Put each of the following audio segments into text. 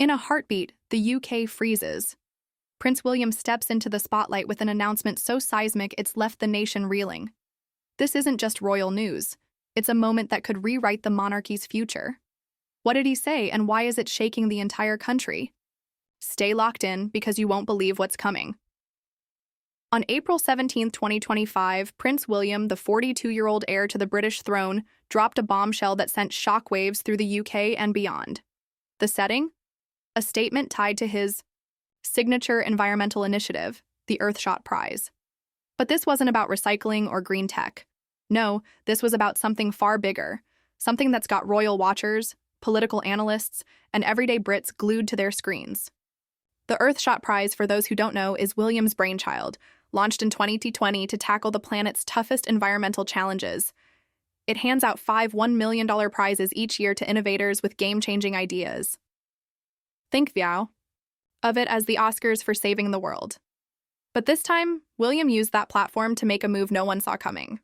In a heartbeat, the UK freezes. Prince William steps into the spotlight with an announcement so seismic it's left the nation reeling. This isn't just royal news. It's a moment that could rewrite the monarchy's future. What did he say, and why is it shaking the entire country? Stay locked in, because you won't believe what's coming. On April 17, 2025, Prince William, the 42-year-old heir to the British throne, dropped a bombshell that sent shockwaves through the UK and beyond. The setting? A statement tied to his signature environmental initiative, the Earthshot Prize. But this wasn't about recycling or green tech. No, this was about something far bigger, something that's got royal watchers, political analysts, and everyday Brits glued to their screens. The Earthshot Prize, for those who don't know, is William's brainchild, launched in 2020 to tackle the planet's toughest environmental challenges. It hands out 5 $1 million prizes each year to innovators with game-changing ideas. Think of it as the Oscars for saving the world. But this time, William used that platform to make a move no one saw coming.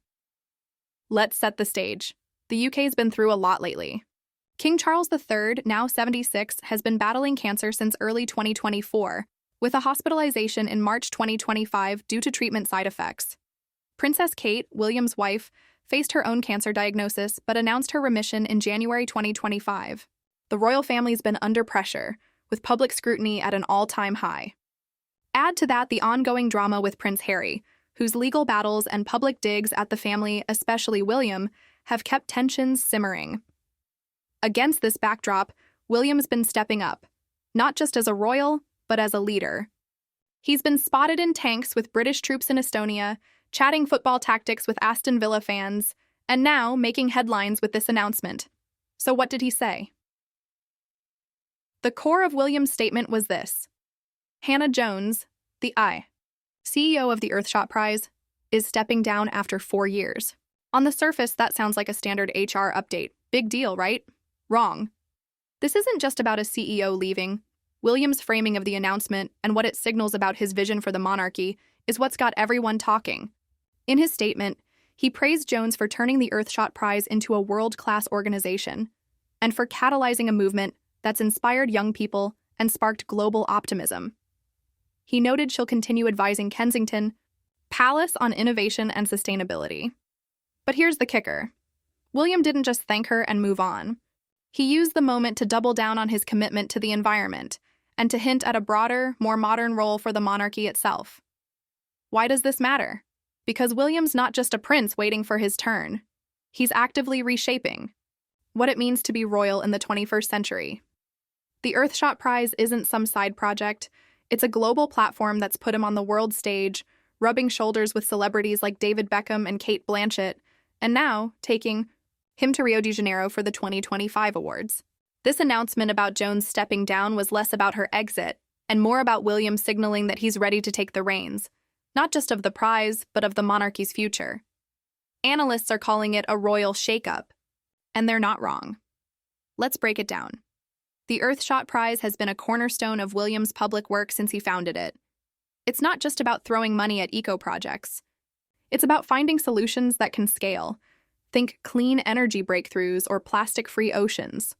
Let's set the stage. The UK's been through a lot lately. King Charles III, now 76, has been battling cancer since early 2024, with a hospitalization in March 2025 due to treatment side effects. Princess Kate, William's wife, faced her own cancer diagnosis but announced her remission in January 2025. The royal family's been under pressure, with public scrutiny at an all-time high. Add to that the ongoing drama with Prince Harry, whose legal battles and public digs at the family, especially William, have kept tensions simmering. Against this backdrop, William's been stepping up, not just as a royal, but as a leader. He's been spotted in tanks with British troops in Estonia, chatting football tactics with Aston Villa fans, and now making headlines with this announcement. So what did he say? The core of William's statement was this: Hannah Jones, the CEO of the Earthshot Prize, is stepping down after 4 years. On the surface, that sounds like a standard HR update. Big deal, right? Wrong. This isn't just about a CEO leaving. William's framing of the announcement and what it signals about his vision for the monarchy is what's got everyone talking. In his statement, he praised Jones for turning the Earthshot Prize into a world-class organization and for catalyzing a movement that's inspired young people and sparked global optimism. He noted she'll continue advising Kensington Palace on innovation and sustainability. But here's the kicker. William didn't just thank her and move on. He used the moment to double down on his commitment to the environment and to hint at a broader, more modern role for the monarchy itself. Why does this matter? Because William's not just a prince waiting for his turn. He's actively reshaping what it means to be royal in the 21st century. The Earthshot Prize isn't some side project. It's a global platform that's put him on the world stage, rubbing shoulders with celebrities like David Beckham and Cate Blanchett, and now taking him to Rio de Janeiro for the 2025 awards. This announcement about Jones stepping down was less about her exit and more about William signaling that he's ready to take the reins, not just of the prize, but of the monarchy's future. Analysts are calling it a royal shakeup, and they're not wrong. Let's break it down. The Earthshot Prize has been a cornerstone of William's public work since he founded it. It's not just about throwing money at eco-projects. It's about finding solutions that can scale. Think clean energy breakthroughs or plastic-free oceans.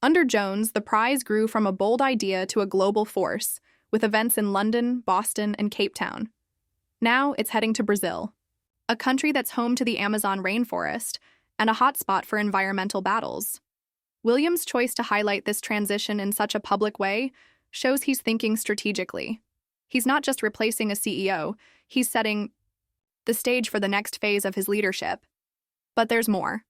Under Jones, the prize grew from a bold idea to a global force, with events in London, Boston, and Cape Town. Now it's heading to Brazil, a country that's home to the Amazon rainforest and a hotspot for environmental battles. William's choice to highlight this transition in such a public way shows he's thinking strategically. He's not just replacing a CEO, he's setting the stage for the next phase of his leadership. But there's more.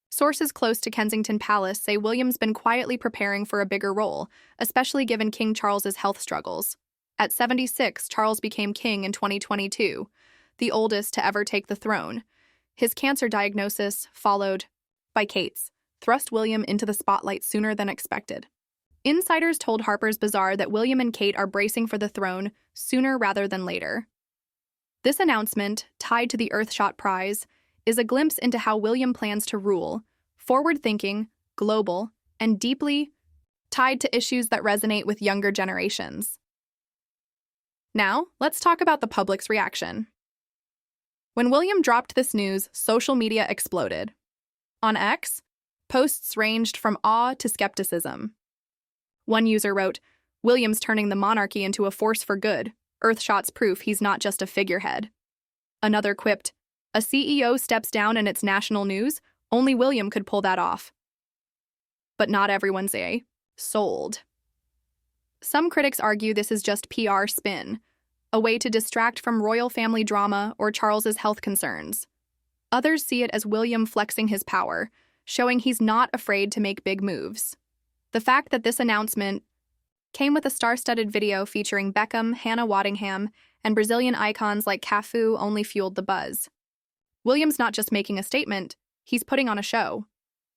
Sources close to Kensington Palace say William's been quietly preparing for a bigger role, especially given King Charles's health struggles. At 76, Charles became king in 2022, the oldest to ever take the throne. His cancer diagnosis, followed by Kate's, thrust William into the spotlight sooner than expected. Insiders told Harper's Bazaar that William and Kate are bracing for the throne sooner rather than later. This announcement, tied to the Earthshot Prize, is a glimpse into how William plans to rule, forward-thinking, global, and deeply tied to issues that resonate with younger generations. Now, let's talk about the public's reaction. When William dropped this news, social media exploded. On X, posts ranged from awe to skepticism. One user wrote, "Williams turning the monarchy into a force for good. Earthshot's proof he's not just a figurehead." Another quipped, "A CEO steps down and it's national news? Only William could pull that off." But not everyone's sold. Some critics argue this is just PR spin, a way to distract from royal family drama or Charles's health concerns. Others see it as William flexing his power, showing he's not afraid to make big moves. The fact that this announcement came with a star-studded video featuring Beckham, Hannah Waddingham, and Brazilian icons like Cafu only fueled the buzz. William's not just making a statement, he's putting on a show.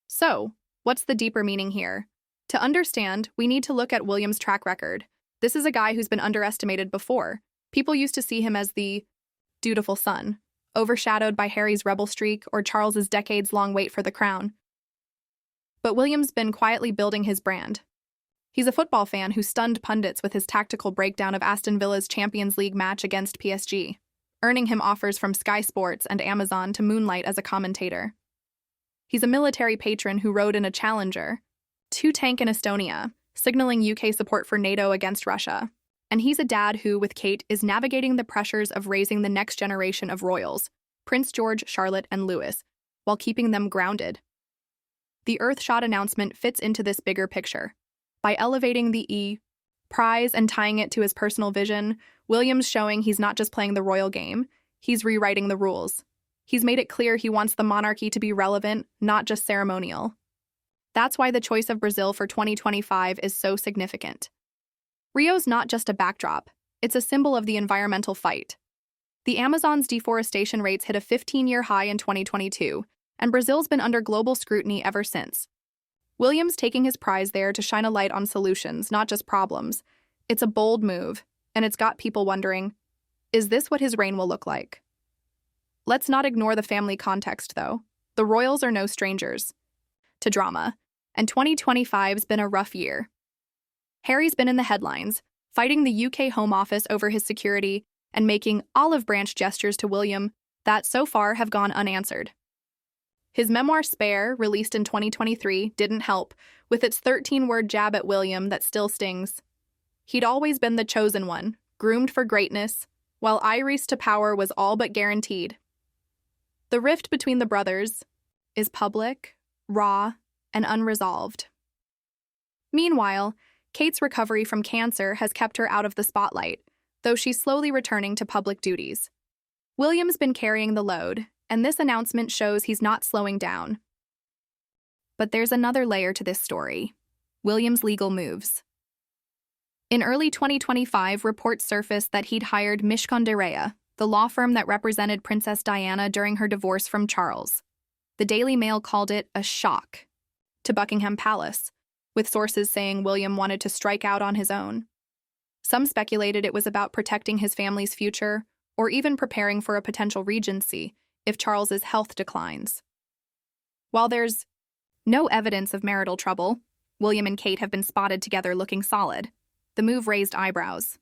So, what's the deeper meaning here? To understand, we need to look at William's track record. This is a guy who's been underestimated before. People used to see him as the dutiful son, overshadowed by Harry's rebel streak or Charles's decades-long wait for the crown. But William's been quietly building his brand. He's a football fan who stunned pundits with his tactical breakdown of Aston Villa's Champions League match against PSG, earning him offers from Sky Sports and Amazon to moonlight as a commentator. He's a military patron who rode in a Challenger, 2 tank in Estonia, signaling UK support for NATO against Russia. And he's a dad who, with Kate, is navigating the pressures of raising the next generation of royals, Prince George, Charlotte, and Louis, while keeping them grounded. The Earthshot announcement fits into this bigger picture. By elevating the prize and tying it to his personal vision, William's showing he's not just playing the royal game, he's rewriting the rules. He's made it clear he wants the monarchy to be relevant, not just ceremonial. That's why the choice of Brazil for 2025 is so significant. Rio's not just a backdrop, it's a symbol of the environmental fight. The Amazon's deforestation rates hit a 15-year high in 2022, and Brazil's been under global scrutiny ever since. William's taking his prize there to shine a light on solutions, not just problems. It's a bold move, and it's got people wondering, is this what his reign will look like? Let's not ignore the family context, though. The royals are no strangers to drama, and 2025's been a rough year. Harry's been in the headlines, fighting the UK Home Office over his security and making olive branch gestures to William that so far have gone unanswered. His memoir Spare, released in 2023, didn't help, with its 13-word jab at William that still stings. He'd always been the chosen one, groomed for greatness, while Iris to power was all but guaranteed. The rift between the brothers is public, raw, and unresolved. Meanwhile, Kate's recovery from cancer has kept her out of the spotlight, though she's slowly returning to public duties. William's been carrying the load, and this announcement shows he's not slowing down. But there's another layer to this story: William's legal moves. In early 2025, reports surfaced that he'd hired Mishcon de Reya, the law firm that represented Princess Diana during her divorce from Charles. The Daily Mail called it a shock to Buckingham Palace, with sources saying William wanted to strike out on his own. Some speculated it was about protecting his family's future, or even preparing for a potential regency if Charles's health declines. While there's no evidence of marital trouble, William and Kate have been spotted together looking solid. The move raised eyebrows.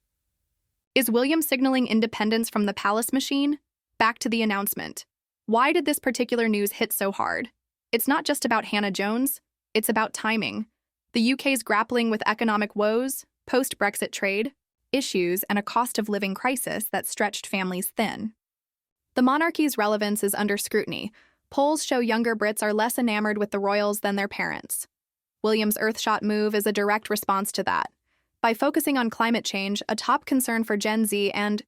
Is William signaling independence from the palace machine? Back to the announcement. Why did this particular news hit so hard? It's not just about Hannah Jones, it's about timing. The UK's grappling with economic woes, post-Brexit trade issues, and a cost of living crisis that stretched families thin. The monarchy's relevance is under scrutiny. Polls show younger Brits are less enamored with the royals than their parents. William's Earthshot move is a direct response to that. By focusing on climate change, a top concern for Gen Z and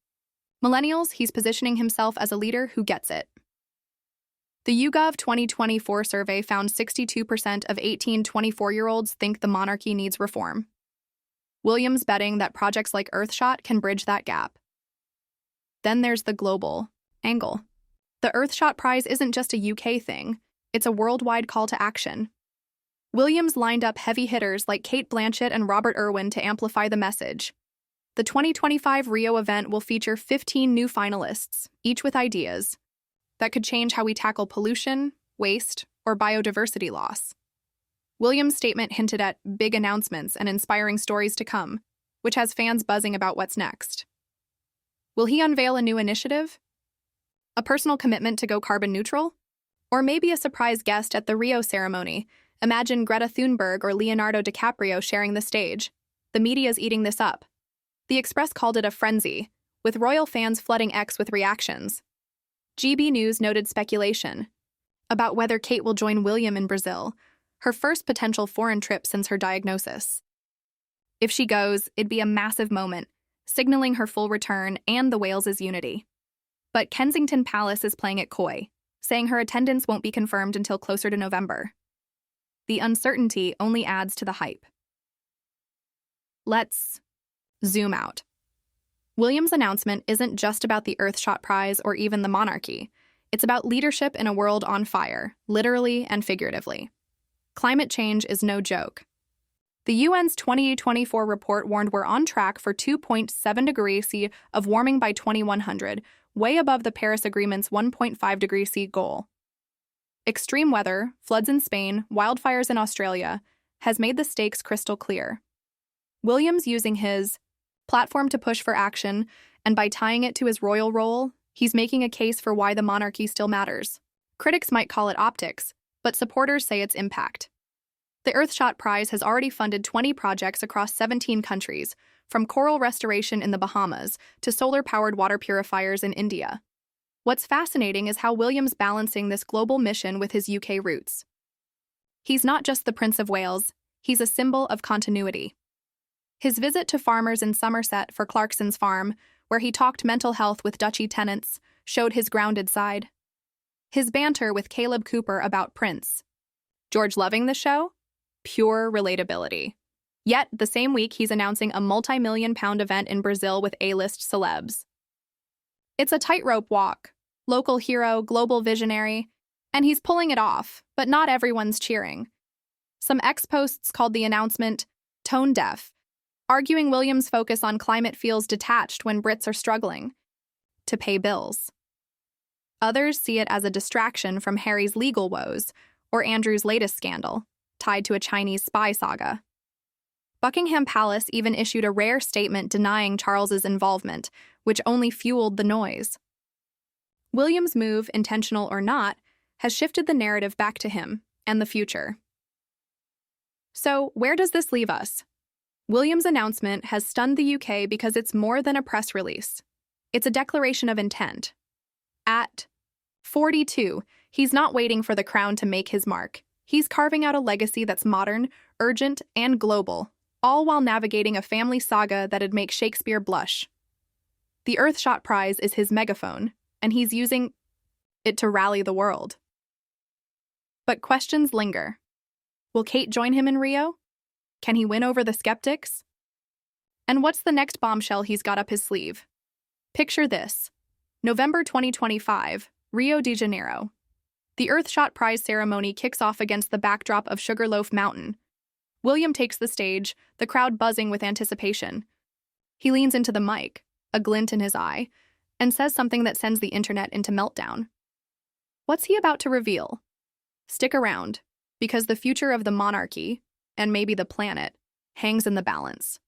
millennials, he's positioning himself as a leader who gets it. The YouGov 2024 survey found 62% of 18-24-year-olds think the monarchy needs reform. William's betting that projects like Earthshot can bridge that gap. Then there's the global angle. The Earthshot Prize isn't just a UK thing, it's a worldwide call to action. Williams lined up heavy hitters like Cate Blanchett and Robert Irwin to amplify the message. The 2025 Rio event will feature 15 new finalists, each with ideas that could change how we tackle pollution, waste, or biodiversity loss. Williams' statement hinted at big announcements and inspiring stories to come, which has fans buzzing about what's next. Will he unveil a new initiative? A personal commitment to go carbon neutral? Or maybe a surprise guest at the Rio ceremony, Imagine Greta Thunberg or Leonardo DiCaprio sharing the stage. The media's eating this up. The Express called it a frenzy, with royal fans flooding X with reactions. GB News noted speculation about whether Kate will join William in Brazil, her first potential foreign trip since her diagnosis. If she goes, it'd be a massive moment, signaling her full return and the Wales' unity. But Kensington Palace is playing it coy, saying her attendance won't be confirmed until closer to November. The uncertainty only adds to the hype. Let's zoom out. William's announcement isn't just about the Earthshot Prize or even the monarchy. It's about leadership in a world on fire, literally and figuratively. Climate change is no joke. The UN's 2024 report warned we're on track for 2.7 degrees C of warming by 2100, way above the Paris Agreement's 1.5 degrees C goal. Extreme weather, floods in Spain, wildfires in Australia, has made the stakes crystal clear. William's using his platform to push for action, and by tying it to his royal role, he's making a case for why the monarchy still matters. Critics might call it optics, but supporters say it's impact. The Earthshot Prize has already funded 20 projects across 17 countries, from coral restoration in the Bahamas to solar-powered water purifiers in India. What's fascinating is how William's balancing this global mission with his UK roots. He's not just the Prince of Wales, he's a symbol of continuity. His visit to farmers in Somerset for Clarkson's farm, where he talked mental health with duchy tenants, showed his grounded side. His banter with Caleb Cooper about Prince George loving the show? Pure relatability. Yet, the same week, he's announcing a multi-million-pound event in Brazil with A-list celebs. It's a tightrope walk. Local hero, global visionary, and he's pulling it off, but not everyone's cheering. Some ex-posts called the announcement tone deaf, arguing William's focus on climate feels detached when Brits are struggling to pay bills. Others see it as a distraction from Harry's legal woes or Andrew's latest scandal, tied to a Chinese spy saga. Buckingham Palace even issued a rare statement denying Charles's involvement, which only fueled the noise. William's move, intentional or not, has shifted the narrative back to him and the future. So, where does this leave us? William's announcement has stunned the UK because it's more than a press release. It's a declaration of intent. At 42, he's not waiting for the crown to make his mark. He's carving out a legacy that's modern, urgent, and global, all while navigating a family saga that'd make Shakespeare blush. The Earthshot Prize is his megaphone, and he's using it to rally the world. But questions linger. Will Kate join him in Rio? Can he win over the skeptics? And what's the next bombshell he's got up his sleeve? Picture this. November 2025, Rio de Janeiro. The Earthshot Prize ceremony kicks off against the backdrop of Sugarloaf Mountain. William takes the stage, the crowd buzzing with anticipation. He leans into the mic, a glint in his eye, and says something that sends the internet into meltdown. What's he about to reveal? Stick around, because the future of the monarchy, and maybe the planet, hangs in the balance.